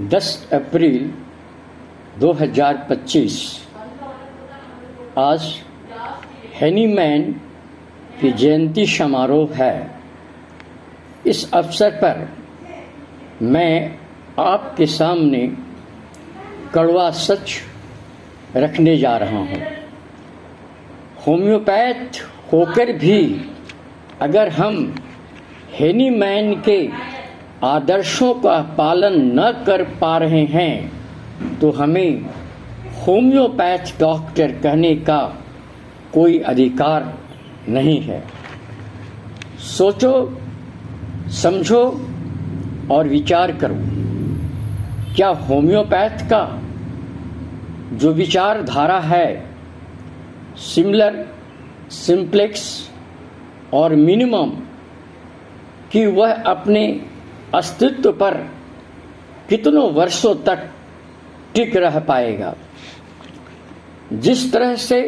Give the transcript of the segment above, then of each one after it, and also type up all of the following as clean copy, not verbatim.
10 अप्रैल 2025 आज हैनीमैन की जयंती समारोह है। इस अवसर पर मैं आपके सामने कड़वा सच रखने जा रहा हूँ। होम्योपैथ होकर भी अगर हम हैनीमैन के आदर्शों का पालन न कर पा रहे हैं तो हमें होम्योपैथ डॉक्टर कहने का कोई अधिकार नहीं है। सोचो, समझो और विचार करो। क्या होम्योपैथ का जो विचारधारा है सिमिलर, सिंप्लेक्स और मिनिमम कि वह अपने अस्तित्व पर कितनों वर्षों तक टिक रह पाएगा? जिस तरह से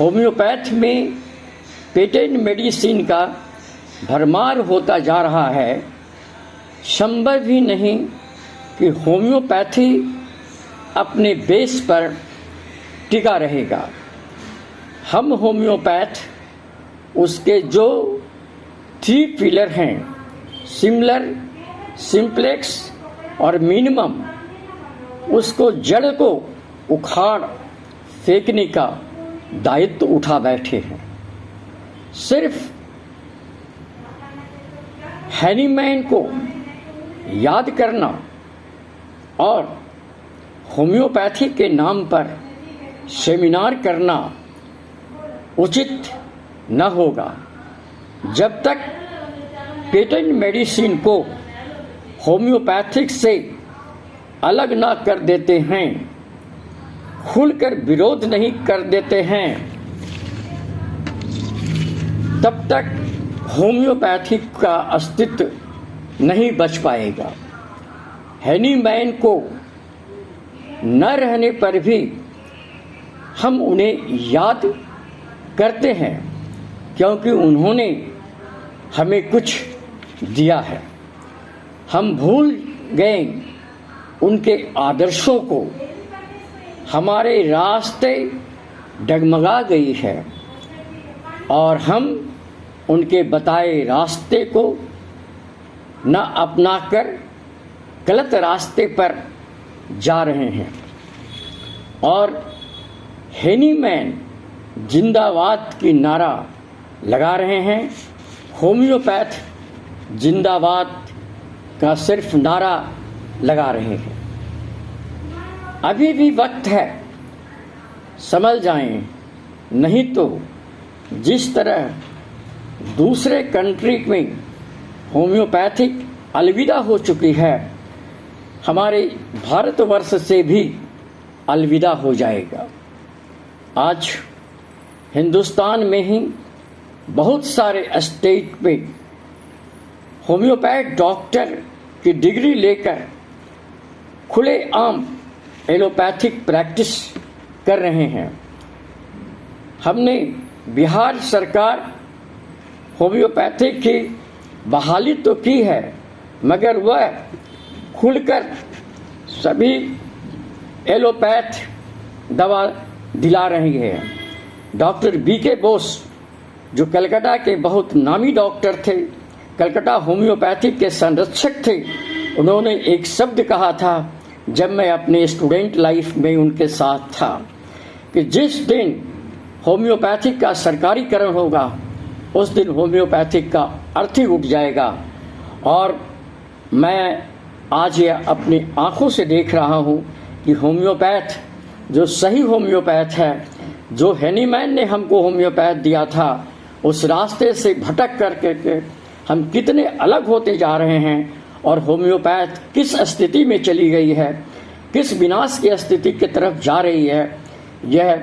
होम्योपैथ में पेटेंट मेडिसिन का भरमार होता जा रहा है, संभव ही नहीं कि होम्योपैथी अपने बेस पर टिका रहेगा। हम होम्योपैथ उसके जो 3 पिलर हैं, सिमिलर, सिंप्लेक्स और मिनिमम, उसको जड़ को उखाड़ फेंकने का दायित्व उठा बैठे हैं। सिर्फ हैनीमैन को याद करना और होम्योपैथी के नाम पर सेमिनार करना उचित न होगा। जब तक पेटेंट मेडिसिन को होम्योपैथिक से अलग ना कर देते हैं, खुलकर विरोध नहीं कर देते हैं, तब तक होम्योपैथी का अस्तित्व नहीं बच पाएगा। हैनीमैन को न रहने पर भी हम उन्हें याद करते हैं क्योंकि उन्होंने हमें कुछ दिया है। हम भूल गए उनके आदर्शों को, हमारे रास्ते डगमगा गई है और हम उनके बताए रास्ते को न अपनाकर गलत रास्ते पर जा रहे हैं। और हैनीमैन जिंदाबाद की नारा लगा रहे हैं। होम्योपैथ जिंदाबाद का सिर्फ नारा लगा रहे हैं। अभी भी वक्त है, समझ जाएं, नहीं तो जिस तरह दूसरे कंट्री में होम्योपैथिक अलविदा हो चुकी है, हमारे भारतवर्ष से भी अलविदा हो जाएगा। आज हिंदुस्तान में ही बहुत सारे स्टेट में होम्योपैथ डॉक्टर की डिग्री लेकर खुलेआम एलोपैथिक प्रैक्टिस कर रहे हैं। हमने बिहार सरकार होम्योपैथी की बहाली तो की है, मगर वह खुलकर सभी एलोपैथ दवा दिला रही है। डॉक्टर BK बोस जो कलकत्ता के बहुत नामी डॉक्टर थे, कलकत्ता होम्योपैथी के संरक्षक थे, उन्होंने एक शब्द कहा था जब मैं अपने स्टूडेंट लाइफ में उनके साथ था कि जिस दिन होम्योपैथी का सरकारीकरण होगा उस दिन होम्योपैथी का अर्थ ही उठ जाएगा। और मैं आज ये अपनी आंखों से देख रहा हूँ कि होम्योपैथ जो सही होम्योपैथ है, जो हैनीमैन ने हमको होम्योपैथ दिया था, उस रास्ते से भटक करके हम कितने अलग होते जा रहे हैं और होम्योपैथ किस स्थिति में चली गई है, किस विनाश की स्थिति की तरफ जा रही है, यह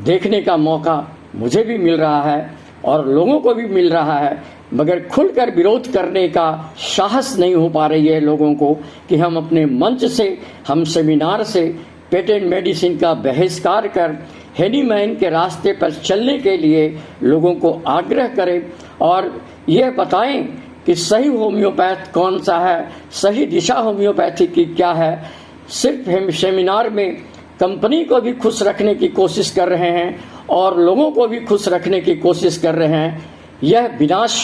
देखने का मौका मुझे भी मिल रहा है और लोगों को भी मिल रहा है। मगर खुलकर विरोध करने का साहस नहीं हो पा रही है लोगों को कि हम अपने मंच से, हम सेमिनार से पेटेंट मेडिसिन का बहिष्कार कर हैनीमैन के रास्ते पर चलने के लिए लोगों को आग्रह करें और यह बताएं कि सही होम्योपैथ कौन सा है, सही दिशा होम्योपैथी की क्या है। सिर्फ हम सेमिनार में कंपनी को भी खुश रखने की कोशिश कर रहे हैं और लोगों को भी खुश रखने की कोशिश कर रहे हैं। यह विनाश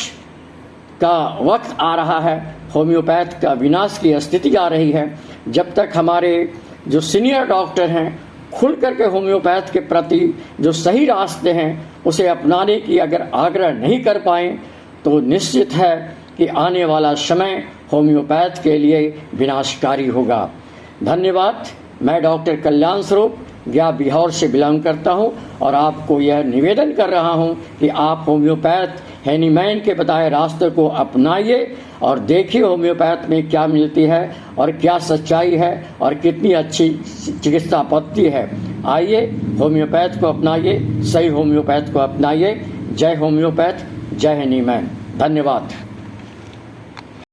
का वक्त आ रहा है, होम्योपैथ का विनाश की स्थिति आ रही है। जब तक हमारे जो सीनियर डॉक्टर हैं खुल करके होम्योपैथ के प्रति जो सही रास्ते हैं उसे अपनाने की अगर आग्रह नहीं कर पाएँ तो निश्चित है कि आने वाला समय होम्योपैथ के लिए विनाशकारी होगा। धन्यवाद। मैं डॉक्टर कल्याण स्वरूप गया बिहार से बिलोंग करता हूं और आपको यह निवेदन कर रहा हूं कि आप होम्योपैथ हैनीमैन के बताए रास्ते को अपनाइए और देखिए होम्योपैथ में क्या मिलती है और क्या सच्चाई है और कितनी अच्छी चिकित्सा पद्धति है। आइए होम्योपैथ को अपनाइए, सही होम्योपैथ को अपनाइए। जय होम्योपैथ, जय हैनीमैन। धन्यवाद।